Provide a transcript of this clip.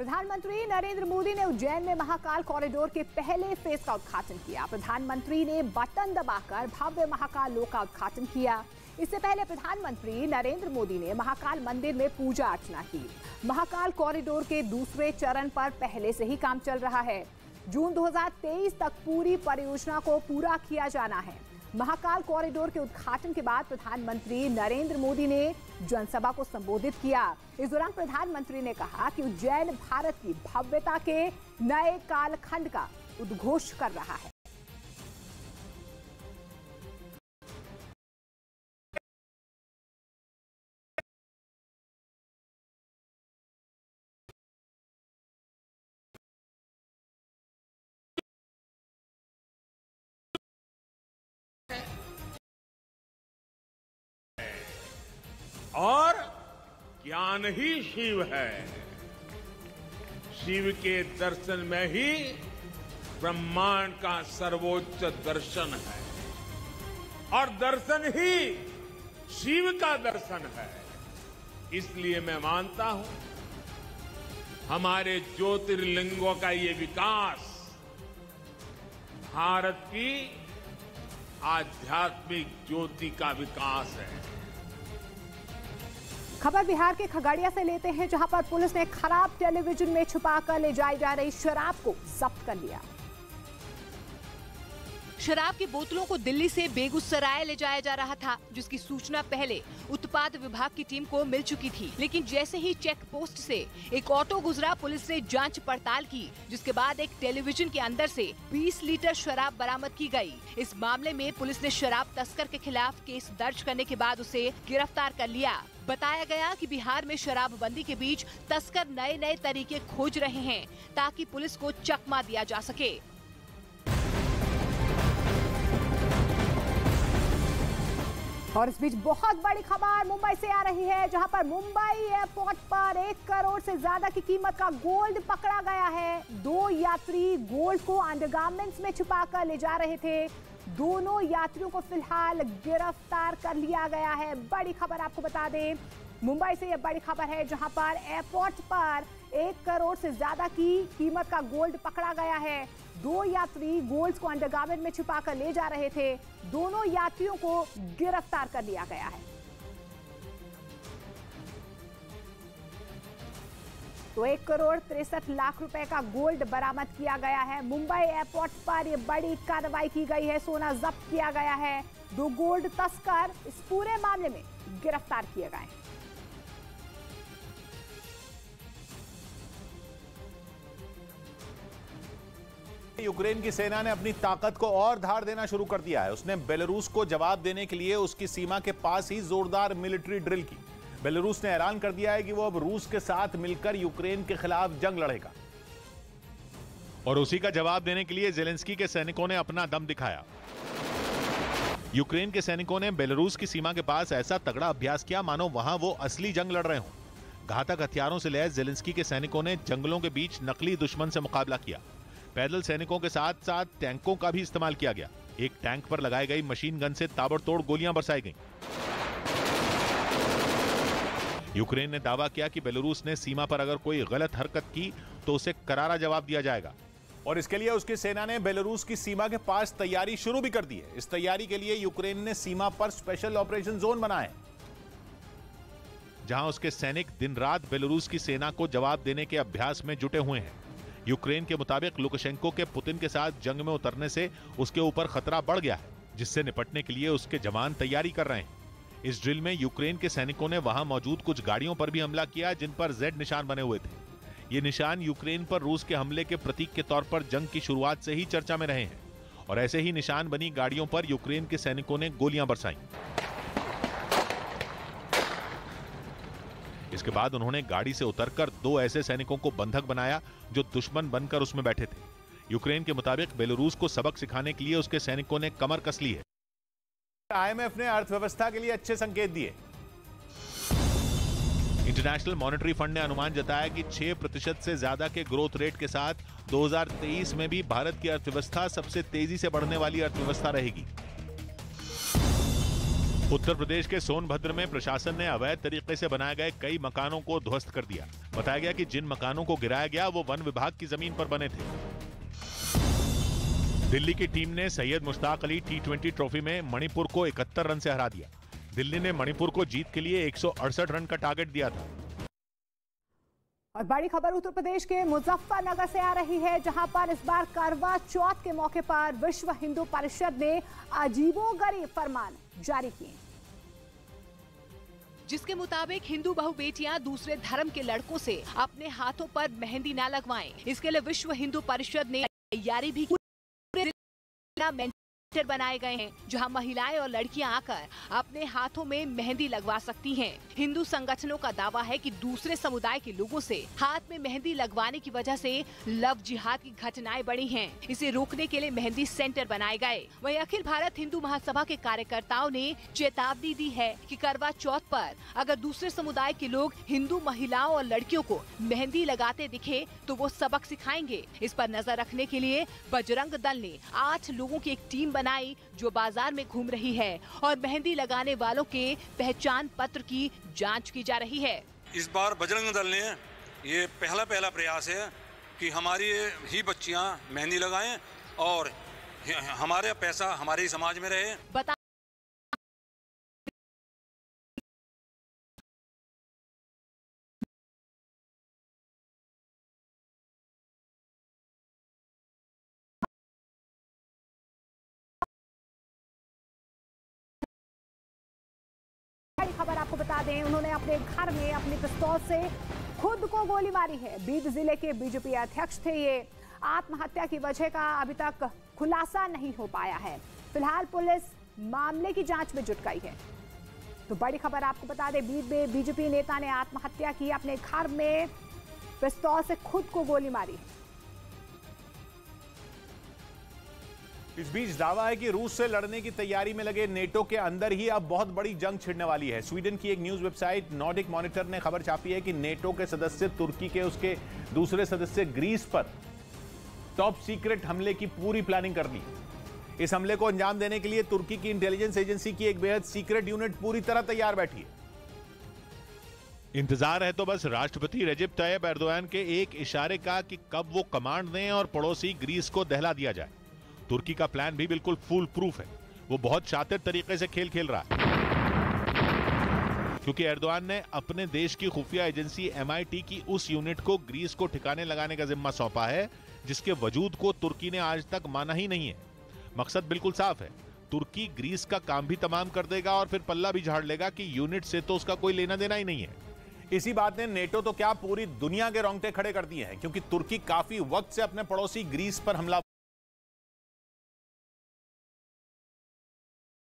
प्रधानमंत्री नरेंद्र मोदी ने उज्जैन में महाकाल कॉरिडोर के पहले फेज का उद्घाटन किया। प्रधानमंत्री ने बटन दबाकर भव्य महाकाल लोक का उद्घाटन किया। इससे पहले प्रधानमंत्री नरेंद्र मोदी ने महाकाल मंदिर में पूजा अर्चना की। महाकाल कॉरिडोर के दूसरे चरण पर पहले से ही काम चल रहा है। जून 2023 तक पूरी परियोजना को पूरा किया जाना है। महाकाल कॉरिडोर के उद्घाटन के बाद प्रधानमंत्री नरेंद्र मोदी ने जनसभा को संबोधित किया। इस दौरान प्रधानमंत्री ने कहा कि उज्जैन भारत की भव्यता के नए कालखंड का उद्घोष कर रहा है। और ज्ञान ही शिव है। शिव के दर्शन में ही ब्रह्मांड का सर्वोच्च दर्शन है और दर्शन ही शिव का दर्शन है। इसलिए मैं मानता हूं हमारे ज्योतिर्लिंगों का ये विकास भारत की आध्यात्मिक ज्योति का विकास है। खबर बिहार के खगड़िया से लेते हैं, जहां पर पुलिस ने खराब टेलीविजन में छुपाकर ले जाई जा रही शराब को जब्त कर लिया। शराब की बोतलों को दिल्ली से बेगूसराय ले जाया जा रहा था, जिसकी सूचना पहले उत्पाद विभाग की टीम को मिल चुकी थी। लेकिन जैसे ही चेक पोस्ट से एक ऑटो गुजरा, पुलिस ने जांच पड़ताल की, जिसके बाद एक टेलीविजन के अंदर से 20 लीटर शराब बरामद की गई। इस मामले में पुलिस ने शराब तस्कर के खिलाफ केस दर्ज करने के बाद उसे गिरफ्तार कर लिया। बताया गया कि बिहार में शराबबंदी के बीच तस्कर नए नए तरीके खोज रहे हैं ताकि पुलिस को चकमा दिया जा सके। और इस बीच बहुत बड़ी खबर मुंबई से आ रही है, जहां पर मुंबई एयरपोर्ट पर 1 करोड़ से ज्यादा की कीमत का गोल्ड पकड़ा गया है। 2 यात्री गोल्ड को अंडरगारमेंट्स में छुपाकर ले जा रहे थे। दोनों यात्रियों को फिलहाल गिरफ्तार कर लिया गया है। बड़ी खबर आपको बता दें, मुंबई से यह बड़ी खबर है, जहां पर एयरपोर्ट पर 1 करोड़ से ज्यादा की कीमत का गोल्ड पकड़ा गया है। 2 यात्री गोल्ड को अंडरगारमेंट में छुपाकर ले जा रहे थे। दोनों यात्रियों को गिरफ्तार कर लिया गया है। तो 1 करोड़ 63 लाख रुपए का गोल्ड बरामद किया गया है। मुंबई एयरपोर्ट पर यह बड़ी कार्रवाई की गई है। सोना जब्त किया गया है। 2 गोल्ड तस्कर इस पूरे मामले में गिरफ्तार किए गए हैं। यूक्रेन की सेना ने अपनी ताकत को और धार देना शुरू कर दिया है। उसने बेलारूस को जवाब देने के लिए उसकी सीमा के पास ही जोरदार मिलिट्री ड्रिल की। बेलारूस ने ऐलान कर दिया है कि वो अब रूस के साथ मिलकर यूक्रेन के खिलाफ जंग लड़ेगा। और उसी का जवाब देने के लिए जेलेंस्की के सैनिकों ने अपना दम दिखाया। यूक्रेन के सैनिकों ने बेलारूस की सीमा के पास ऐसा तगड़ा अभ्यास किया मानो वहां वो असली जंग लड़ रहे हों। घातक हथियारों से लैस जेलेंस्की के सैनिकों ने जंगलों के बीच नकली दुश्मन से मुकाबला किया। पैदल सैनिकों के साथ साथ टैंकों का भी इस्तेमाल किया गया। एक टैंक पर लगाई गई मशीन गन से ताबड़तोड़ गोलियां बरसाई गईं। यूक्रेन ने दावा किया कि बेलारूस ने सीमा पर अगर कोई गलत हरकत की तो उसे करारा जवाब दिया जाएगा। और इसके लिए उसकी सेना ने बेलारूस की सीमा के पास तैयारी शुरू भी कर दी है। इस तैयारी के लिए यूक्रेन ने सीमा पर स्पेशल ऑपरेशन जोन बनाए, जहां उसके सैनिक दिन रात बेलारूस की सेना को जवाब देने के अभ्यास में जुटे हुए हैं। यूक्रेन के मुताबिक लुकाशेंको के पुतिन के साथ जंग में उतरने से उसके ऊपर खतरा बढ़ गया है, जिससे निपटने के लिए उसके जवान तैयारी कर रहे हैं। इस ड्रिल में यूक्रेन के सैनिकों ने वहां मौजूद कुछ गाड़ियों पर भी हमला किया, जिन पर Z निशान बने हुए थे। ये निशान यूक्रेन पर रूस के हमले के प्रतीक के तौर पर जंग की शुरुआत से ही चर्चा में रहे हैं। और ऐसे ही निशान बनी गाड़ियों पर यूक्रेन के सैनिकों ने गोलियां बरसाई। इसके बाद उन्होंने गाड़ी से उतरकर 2 ऐसे सैनिकों को बंधक बनाया जो दुश्मन बनकर उसमें बैठे थे। यूक्रेन के मुताबिक बेलारूस को सबक सिखाने के लिए उसके सैनिकों ने कमर कस ली है। IMF ने अर्थव्यवस्था के लिए अच्छे संकेत दिए। इंटरनेशनल मॉनेटरी फंड ने अनुमान जताया कि 6% से ज्यादा के ग्रोथ रेट के साथ 2023 में भी भारत की अर्थव्यवस्था सबसे तेजी से बढ़ने वाली अर्थव्यवस्था रहेगी। उत्तर प्रदेश के सोनभद्र में प्रशासन ने अवैध तरीके से बनाए गए कई मकानों को ध्वस्त कर दिया। बताया गया कि जिन मकानों को गिराया गया वो वन विभाग की जमीन पर बने थे। दिल्ली की टीम ने सैयद मुश्ताक अली T20 ट्रॉफी में मणिपुर को 71 रन से हरा दिया। दिल्ली ने मणिपुर को जीत के लिए 168 रन का टारगेट दिया था। और बड़ी खबर उत्तर प्रदेश के मुजफ्फरनगर से आ रही है, जहां पर इस बार करवा चौथ के मौके पर विश्व हिंदू परिषद ने अजीबोगरीब फरमान जारी किए, जिसके मुताबिक हिंदू बहू बेटियां दूसरे धर्म के लड़कों से अपने हाथों पर मेहंदी ना लगवाएं। इसके लिए विश्व हिंदू परिषद ने तैयारी भी सेंटर बनाए गए हैं, जहां महिलाएं और लड़कियां आकर अपने हाथों में मेहंदी लगवा सकती हैं। हिंदू संगठनों का दावा है कि दूसरे समुदाय के लोगों से हाथ में मेहंदी लगवाने की वजह से लव जिहाद की घटनाएं बढ़ी हैं। इसे रोकने के लिए मेहंदी सेंटर बनाए गए। वहीं अखिल भारत हिंदू महासभा के कार्यकर्ताओं ने चेतावनी दी है कि करवा चौथ पर अगर दूसरे समुदाय के लोग हिंदू महिलाओं और लड़कियों को मेहंदी लगाते दिखे तो वो सबक सिखाएंगे। इस पर नजर रखने के लिए बजरंग दल ने 8 लोगों की एक टीम बनाई, जो बाजार में घूम रही है और मेहंदी लगाने वालों के पहचान पत्र की जांच की जा रही है। इस बार बजरंग दल ने ये पहला प्रयास है कि हमारी ही बच्चियां मेहंदी लगाएं और हमारे पैसा हमारे ही समाज में रहे। खबर आपको बता दें, उन्होंने अपने घर में अपनी पिस्तौल से खुद को गोली मारी है। बीड जिले के बीजेपी अध्यक्ष थे ये। आत्महत्या की वजह का अभी तक खुलासा नहीं हो पाया है। फिलहाल पुलिस मामले की जांच में जुट गई है। तो बड़ी खबर आपको बता दें, बीड में बीजेपी नेता ने आत्महत्या की, अपने घर में पिस्तौल से खुद को गोली मारी है। इस बीच दावा है कि रूस से लड़ने की तैयारी में लगे नेटो के अंदर ही अब बहुत बड़ी जंग छिड़ने वाली है। स्वीडन की एक न्यूज वेबसाइट नॉर्डिक मॉनिटर ने खबर छापी है कि नेटो के सदस्य तुर्की के उसके दूसरे सदस्य ग्रीस पर टॉप सीक्रेट हमले की पूरी प्लानिंग कर ली। इस हमले को अंजाम देने के लिए तुर्की की इंटेलिजेंस एजेंसी की एक बेहद सीक्रेट यूनिट पूरी तरह तैयार बैठी है। इंतजार है तो बस राष्ट्रपति रेजिप तायिप एर्दोआन के एक इशारे का कि कब वो कमांड दें और पड़ोसी ग्रीस को दहला दिया जाए। तुर्की का प्लान भी बिल्कुल फूल प्रूफ है। वो बहुत शातिर तरीके से खेल रहा है, क्योंकि एर्दोआन ने अपने देश की खुफिया एजेंसी MI6 की उस यूनिट को ग्रीस को ठिकाने लगाने का जिम्मा सौंपा है, जिसके वजूद को तुर्की ने आज तक माना ही नहीं है। मकसद बिल्कुल साफ है, तुर्की ग्रीस का काम भी तमाम कर देगा और फिर पल्ला भी झाड़ लेगा कि यूनिट से तो उसका कोई लेना देना ही नहीं है। इसी बात ने नेटो तो क्या पूरी दुनिया के रोंगटे खड़े कर दिए हैं, क्योंकि तुर्की काफी वक्त से अपने पड़ोसी ग्रीस पर हमला